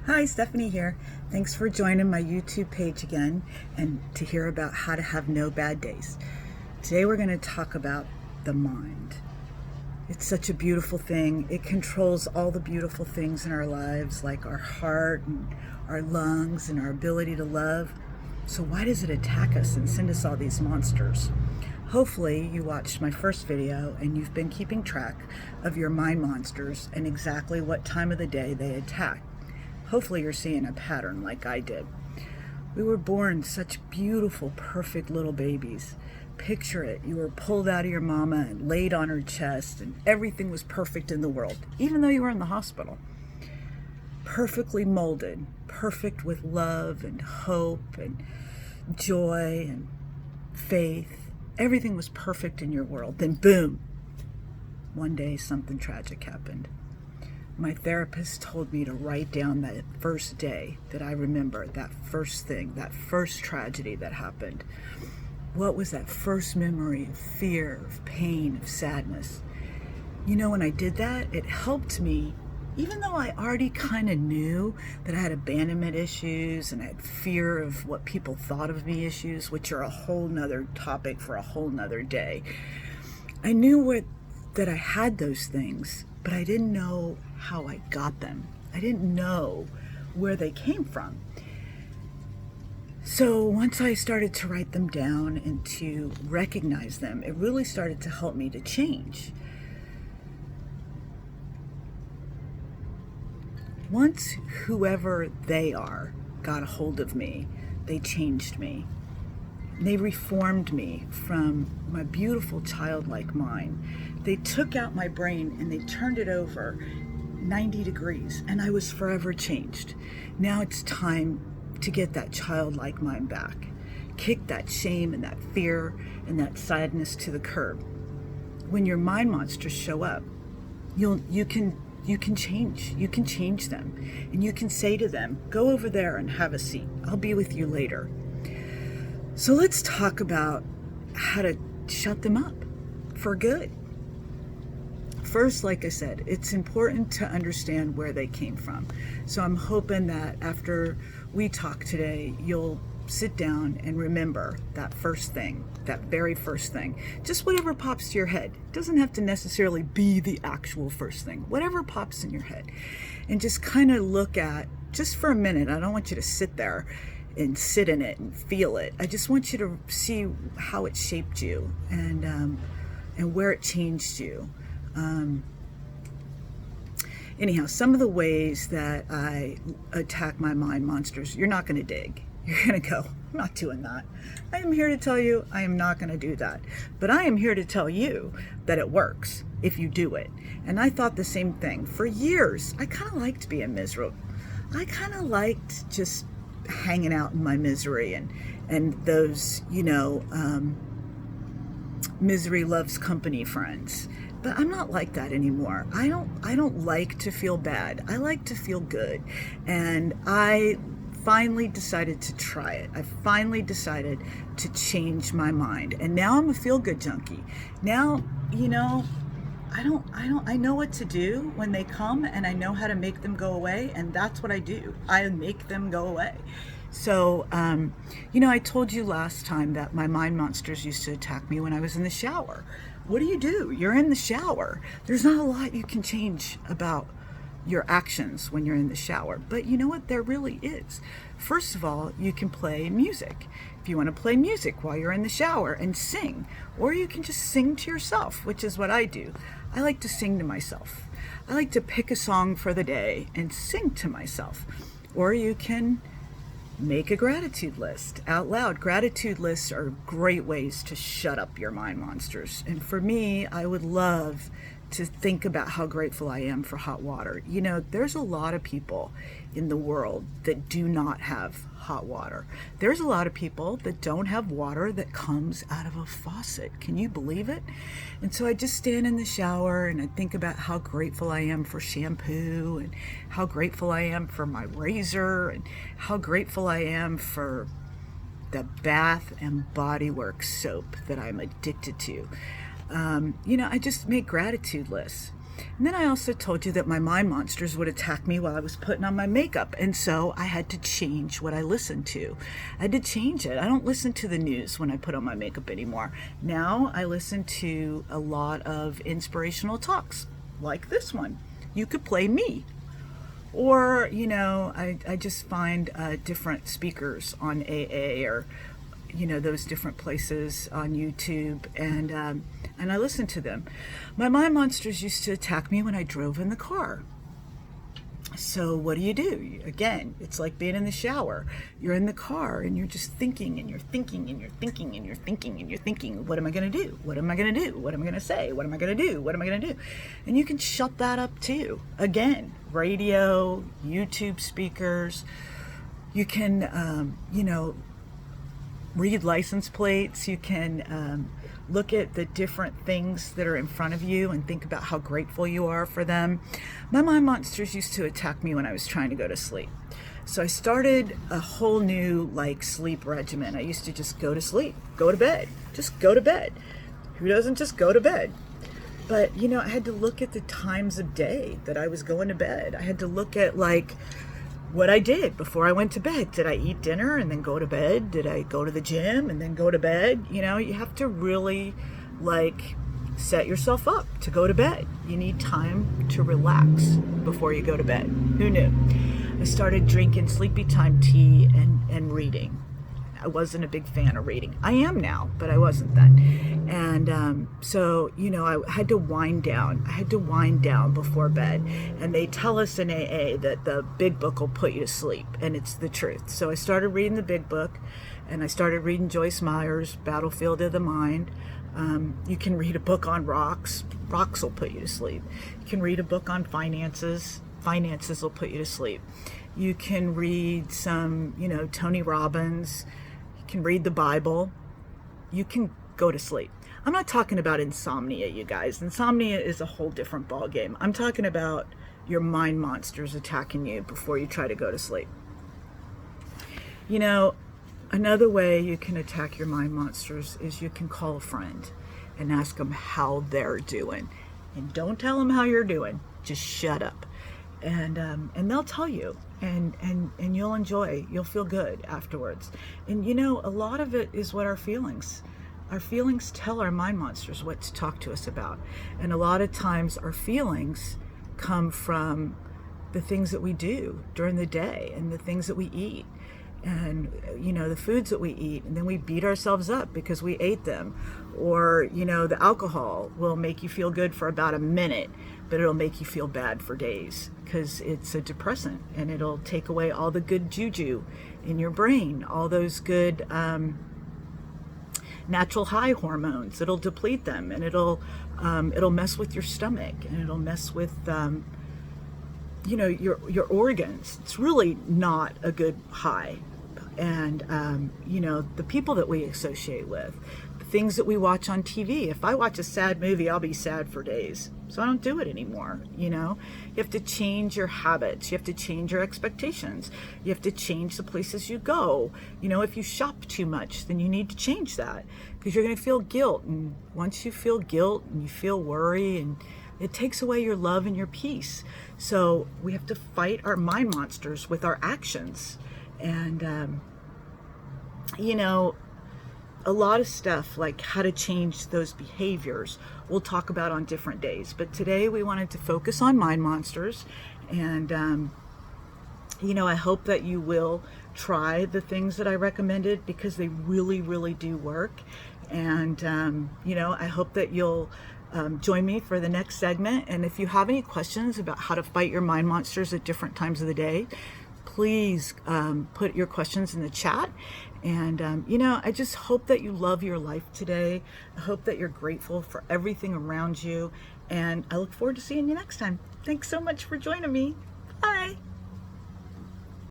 Hi, Stephanie here. Thanks for joining my YouTube page again and to hear about how to have no bad days. Today we're going to talk about the mind. It's such a beautiful thing. It controls all the beautiful things in our lives, like our heart and our lungs and our ability to love. So why does it attack us and send us all these monsters? Hopefully you watched my first video and you've been keeping track of your mind monsters and exactly what time of the day they attack. Hopefully you're seeing a pattern like I did. We were born such beautiful, perfect little babies. Picture it. You were pulled out of your mama and laid on her chest and everything was perfect in the world, even though you were in the hospital. Perfectly molded, perfect with love and hope and joy and faith. Everything was perfect in your world. Then boom, one day something tragic happened. My therapist told me to write down that first day that I remember, that first thing, that first tragedy that happened. What was that first memory of fear, of pain, of sadness? You know, when I did that, it helped me, even though I already kind of knew that I had abandonment issues and I had fear of what people thought of me issues, which are a whole nother topic for a whole nother day. I knew that I had those things, but I didn't know how I got them. I didn't know where they came from. So once I started to write them down and to recognize them, it really started to help me to change. Once whoever they are got a hold of me, they changed me. They reformed me from my beautiful childlike mind. They took out my brain and they turned it over 90 degrees and I was forever changed. Now it's time to get that childlike mind back. Kick that shame and that fear and that sadness to the curb. When your mind monsters show up, you can change. You can change them. And you can say to them, go over there and have a seat. I'll be with you later. So let's talk about how to shut them up for good. First, like I said, it's important to understand where they came from. So I'm hoping that after we talk today, you'll sit down and remember that first thing, that very first thing. Just whatever pops to your head. It doesn't have to necessarily be the actual first thing. Whatever pops in your head. And just kind of look at, just for a minute, I don't want you to sit there and sit in it and feel it. I just want you to see how it shaped you and where it changed you. Anyhow, some of the ways that I attack my mind monsters, you're not going to dig. You're going to go, I'm not doing that. I am here to tell you I am not going to do that. But I am here to tell you that it works if you do it. And I thought the same thing. For years, I kind of liked being miserable. I kind of liked just hanging out in my misery and those, misery loves company friends. But I'm not like that anymore. I don't like to feel bad. I like to feel good. And I finally decided to try it. I finally decided to change my mind. And now I'm a feel-good junkie. Now, I know what to do when they come and I know how to make them go away. And that's what I do. I make them go away. So, I told you last time that my mind monsters used to attack me when I was in the shower. What do? You're in the shower. There's not a lot you can change about your actions when you're in the shower. But you know what? There really is. First of all, you can play music. If you want to play music while you're in the shower and sing, or you can just sing to yourself, which is what I do. I like to sing to myself. I like to pick a song for the day and sing to myself. Or you can make a gratitude list out loud. Gratitude lists are great ways to shut up your mind monsters. And for me, I would love to think about how grateful I am for hot water. There's a lot of people in the world that do not have hot water. There's a lot of people that don't have water that comes out of a faucet. Can you believe it? And so I just stand in the shower and I think about how grateful I am for shampoo and how grateful I am for my razor and how grateful I am for the Bath and Body Works soap that I'm addicted to. I just make gratitude lists. And then I also told you that my mind monsters would attack me while I was putting on my makeup. And so I had to change what I listened to. I had to change it. I don't listen to the news when I put on my makeup anymore. Now I listen to a lot of inspirational talks like this one. You could play me. Or, I just find different speakers on AA or, those different places on YouTube, and I listen to them. My mind monsters used to attack me when I drove in the car. So what do? Again, it's like being in the shower. You're in the car and you're just thinking and you're thinking and you're thinking and you're thinking and you're thinking, what am I going to do? What am I going to do? What am I going to say? What am I going to do? What am I going to do? And you can shut that up too. Again, radio, YouTube speakers. You can, read license plates. You can look at the different things that are in front of you and think about how grateful you are for them. My mind monsters used to attack me when I was trying to go to sleep. So I started a whole new sleep regimen. I used to just go to sleep, go to bed, just go to bed. Who doesn't just go to bed? But, I had to look at the times of day that I was going to bed. I had to look at what I did before I went to bed. Did I eat dinner and then go to bed? Did I go to the gym and then go to bed? You have to really set yourself up to go to bed. You need time to relax before you go to bed. Who knew? I started drinking sleepy time tea and reading. I wasn't a big fan of reading. I am now, but I wasn't then. And so, I had to wind down. I had to wind down before bed. And they tell us in AA that the big book will put you to sleep. And it's the truth. So I started reading the big book. And I started reading Joyce Meyer's Battlefield of the Mind. You can read a book on rocks. Rocks will put you to sleep. You can read a book on finances. Finances will put you to sleep. You can read some, Tony Robbins. Can read the Bible. You can go to sleep. I'm not talking about insomnia, you guys. Insomnia is a whole different ballgame. I'm talking about your mind monsters attacking you before you try to go to sleep. Another way you can attack your mind monsters is you can call a friend and ask them how they're doing. And don't tell them how you're doing. Just shut up. And they'll tell you, and you'll enjoy, you'll feel good afterwards. And a lot of it is what our feelings tell our mind monsters what to talk to us about. And a lot of times our feelings come from the things that we do during the day and the things that we eat. And the foods that we eat, and then we beat ourselves up because we ate them. Or the alcohol will make you feel good for about a minute, but it'll make you feel bad for days because it's a depressant, and it'll take away all the good juju in your brain, all those good natural high hormones. It'll deplete them, and it'll mess with your stomach, and it'll mess with your organs. It's really not a good high. And the people that we associate with, the things that we watch on TV. If I watch a sad movie, I'll be sad for days. So I don't do it anymore. You have to change your habits. You have to change your expectations. You have to change the places you go. If you shop too much, then you need to change that, because you're going to feel guilt. And once you feel guilt and you feel worry, and it takes away your love and your peace. So we have to fight our mind monsters with our actions. And, a lot of stuff like how to change those behaviors we'll talk about on different days. But today we wanted to focus on mind monsters. And, I hope that you will try the things that I recommended, because they really, really do work. And, I hope that you'll join me for the next segment. And if you have any questions about how to fight your mind monsters at different times of the day, please put your questions in the chat. And, I just hope that you love your life today. I hope that you're grateful for everything around you. And I look forward to seeing you next time. Thanks so much for joining me. Bye.